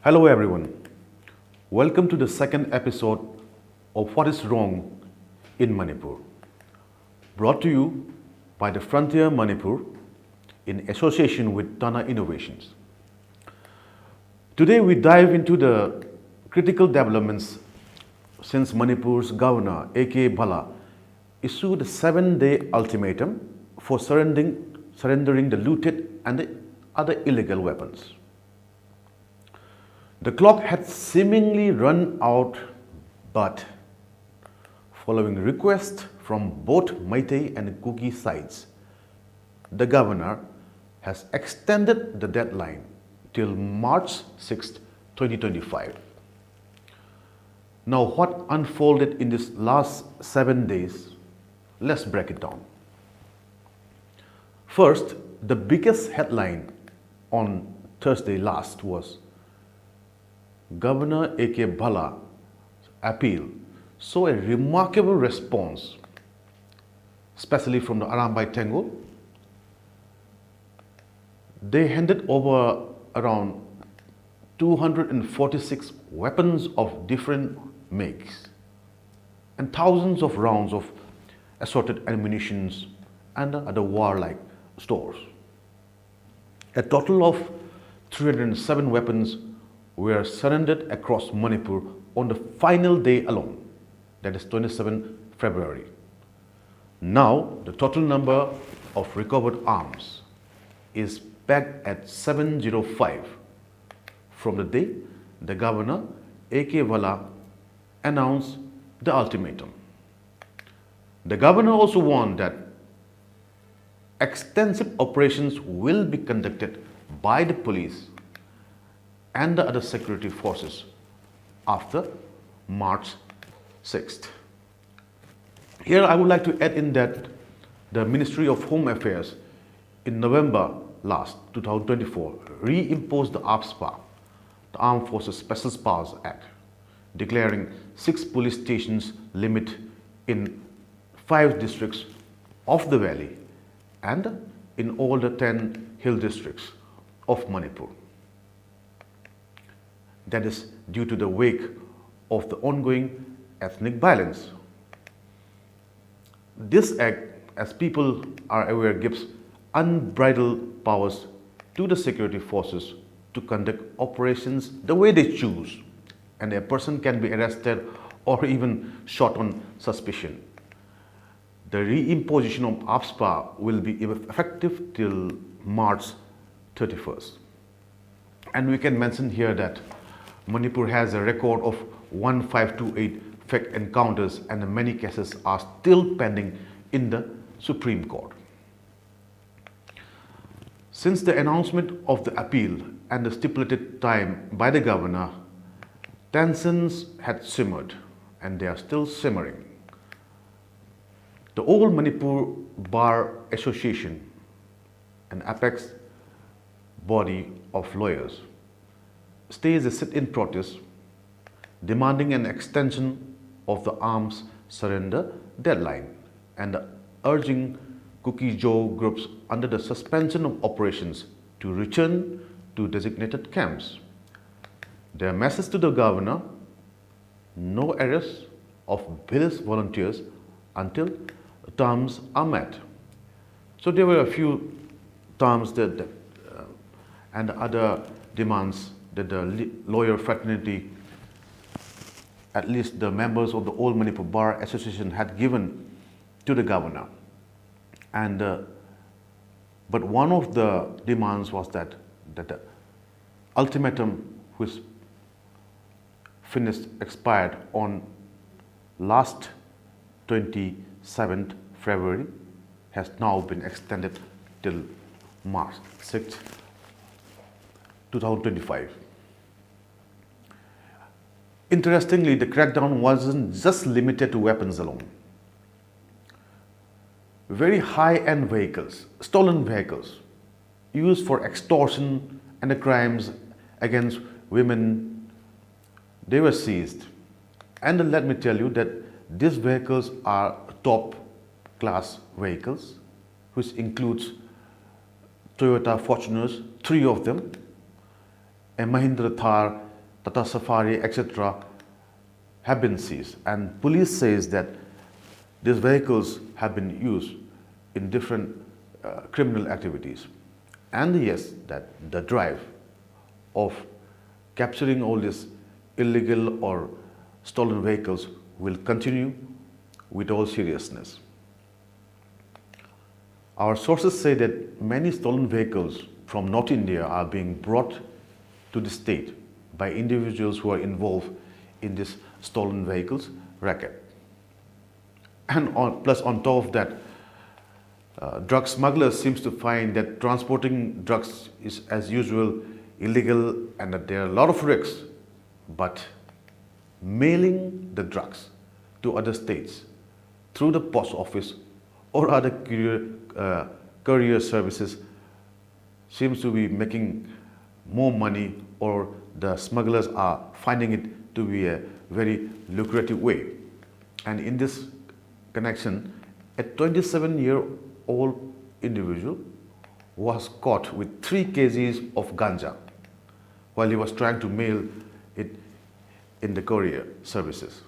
Hello everyone. Welcome to the second episode of What is Wrong in Manipur. Brought to you by the Frontier Manipur in association with Tana Innovations. Today we dive into the critical developments since Manipur's governor A.K. Bhala issued a 7-day ultimatum for surrendering the looted and the other illegal weapons. The clock had seemingly run out, but following requests from both Meitei and Kuki sides, the governor has extended the deadline till March 6, 2025. Now, what unfolded in these last 7 days? Let's break it down. First, the biggest headline on Thursday last was Governor A.K. Bhala's appeal saw a remarkable response, especially from the Arambai Tengo. They handed over around 246 weapons of different makes and thousands of rounds of assorted ammunitions and other warlike stores. A total of 307 weapons were surrendered across Manipur on the final day alone, that is 27 February. Now, the total number of recovered arms is pegged at 705 from the day the governor A.K. Bhala announced the ultimatum. The governor also warned that extensive operations will be conducted by the police and the other security forces after March 6th. Here I would like to add in that the Ministry of Home Affairs in November last 2024 reimposed the AFSPA, the Armed Forces Special Powers Act, declaring 6 police stations limit in 5 districts of the valley and in all the 10 hill districts of Manipur. That is due to the wake of the ongoing ethnic violence. This act, as people are aware, gives unbridled powers to the security forces to conduct operations the way they choose, and a person can be arrested or even shot on suspicion. The reimposition of AFSPA will be effective till March 31st. And we can mention here that Manipur has a record of 1528 fake encounters, and many cases are still pending in the Supreme Court. Since the announcement of the appeal and the stipulated time by the governor, tensions had simmered, and they are still simmering. The All Manipur Bar Association, an apex body of lawyers, staged a sit-in protest demanding an extension of the arms surrender deadline and urging Kuki Joe groups under the suspension of operations to return to designated camps. Their message to the governor: no arrest of village volunteers until terms are met. So there were a few terms and other demands that the lawyer fraternity, at least the members of the All Manipur Bar Association, had given to the governor. And but one of the demands was that the ultimatum, which expired on last 27th February, has now been extended till March 6, 2025. Interestingly, the crackdown wasn't just limited to weapons alone. Very high-end vehicles, stolen vehicles, used for extortion and the crimes against women, they were seized. And let me tell you that these vehicles are top-class vehicles, which includes Toyota Fortuners, 3 of them, a Mahindra Thar Tata Safari, etc. have been seized, and police says that these vehicles have been used in different criminal activities. And yes, that the drive of capturing all these illegal or stolen vehicles will continue with all seriousness. Our sources say that many stolen vehicles from North India are being brought to the state by individuals who are involved in this stolen vehicles racket. And plus on top of that, drug smugglers seems to find that transporting drugs is as usual illegal and that there are a lot of risks, but mailing the drugs to other states through the post office or other courier services seems to be making more money, or the smugglers are finding it to be a very lucrative way. And in this connection, a 27-year-old individual was caught with 3 kgs of ganja while he was trying to mail it in the courier services.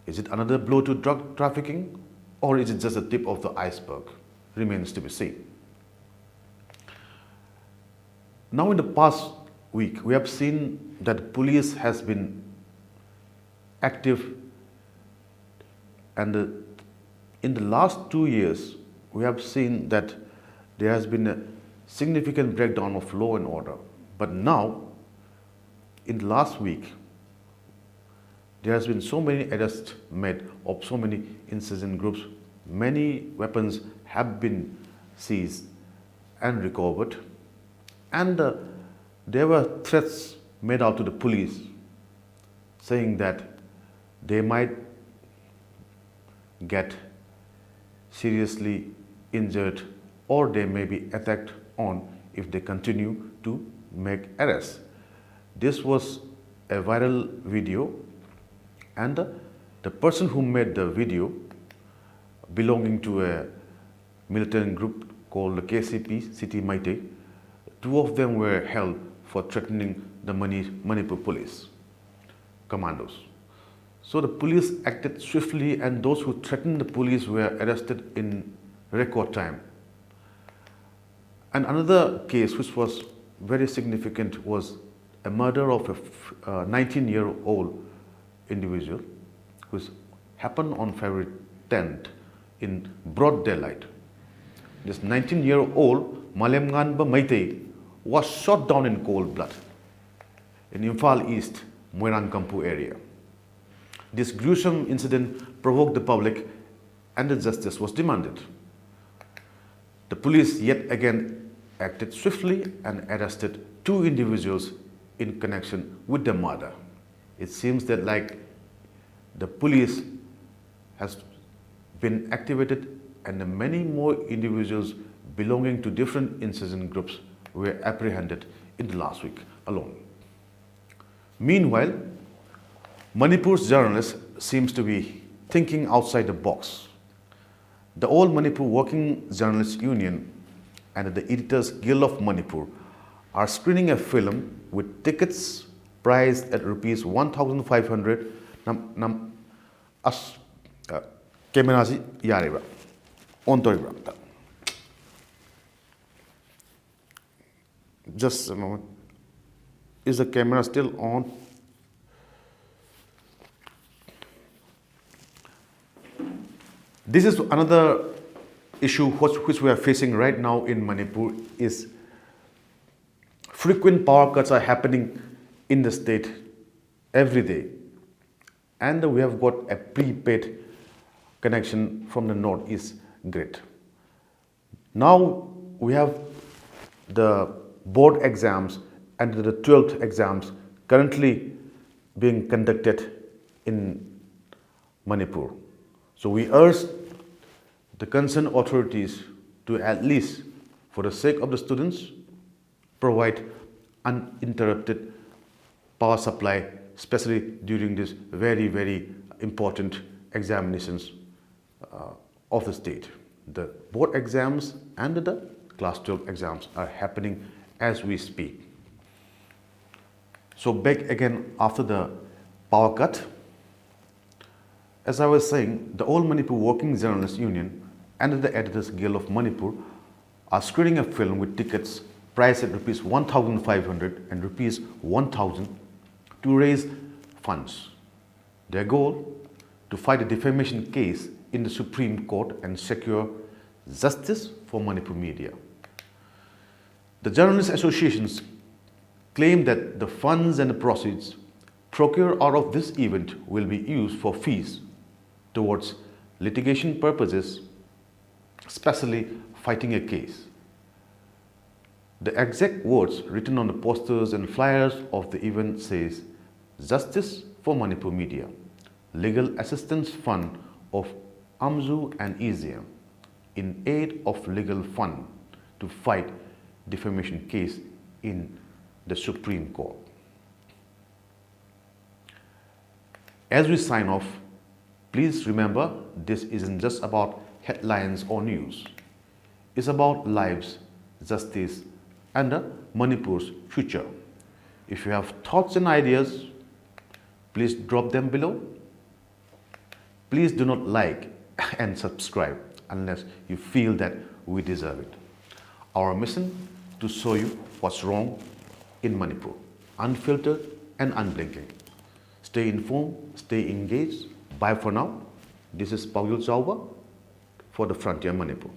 Is it another blow to drug trafficking, or is it just the tip of the iceberg? Remains to be seen. Now in the past week, we have seen that police has been active, and in the last 2 years, we have seen that there has been a significant breakdown of law and order. But now, in the last week, there has been so many arrests made of so many insurgent groups. Many weapons have been seized and recovered, and there were threats made out to the police saying that they might get seriously injured or they may be attacked on if they continue to make arrests. This was a viral video, and the person who made the video belonging to a militant group called the KCP City Maite. 2 of them were held for threatening the Manipur police commandos. So the police acted swiftly, and those who threatened the police were arrested in record time. And another case which was very significant was a murder of a 19-year-old individual who happened on February 10th in broad daylight. This 19-year-old Malemnganba Maite was shot down in cold blood in Imphal East, Moirangkampu area. This gruesome incident provoked the public, and the justice was demanded. The police yet again acted swiftly and arrested 2 individuals in connection with the murder. It seems that like the police has been activated, and many more individuals belonging to different insurgent groups were apprehended in the last week alone. Meanwhile, Manipur's journalists seems to be thinking outside the box. The All Manipur Working Journalists Union and the Editors Guild of Manipur are screening a film with tickets priced at rupees 1,500. Camera yareba on toribra. Just a moment. Is the camera still on? This is another issue which we are facing right now in Manipur. Is frequent power cuts are happening in the state every day, and we have got a prepaid connection from the northeast grid. Now we have the board exams and the 12th exams currently being conducted in Manipur. So we urge the concerned authorities to, at least for the sake of the students, provide uninterrupted power supply, especially during these very, very important examinations of the state. The board exams and the class 12 exams are happening as we speak. So back again after the power cut. As I was saying, the All Manipur Working Journalists Union and the Editors Guild of Manipur are screening a film with tickets priced at rupees 1,500 and rupees 1,000 to raise funds. Their goal? To fight a defamation case in the Supreme Court and secure justice for Manipur media. The journalist associations claim that the funds and the proceeds procured out of this event will be used for fees towards litigation purposes, especially fighting a case. The exact words written on the posters and flyers of the event says, "Justice for Manipur Media, Legal Assistance Fund of AMZU and EZM in aid of legal fund to fight defamation case in the Supreme Court." As we sign off, please remember this isn't just about headlines or news. It's about lives, justice, and Manipur's future. If you have thoughts and ideas, please drop them below. Please do not like and subscribe unless you feel that we deserve it. Our mission to show you what's wrong in Manipur, unfiltered and unblinking. Stay informed, stay engaged. Bye for now. This is Paul Zauba for the Frontier Manipur.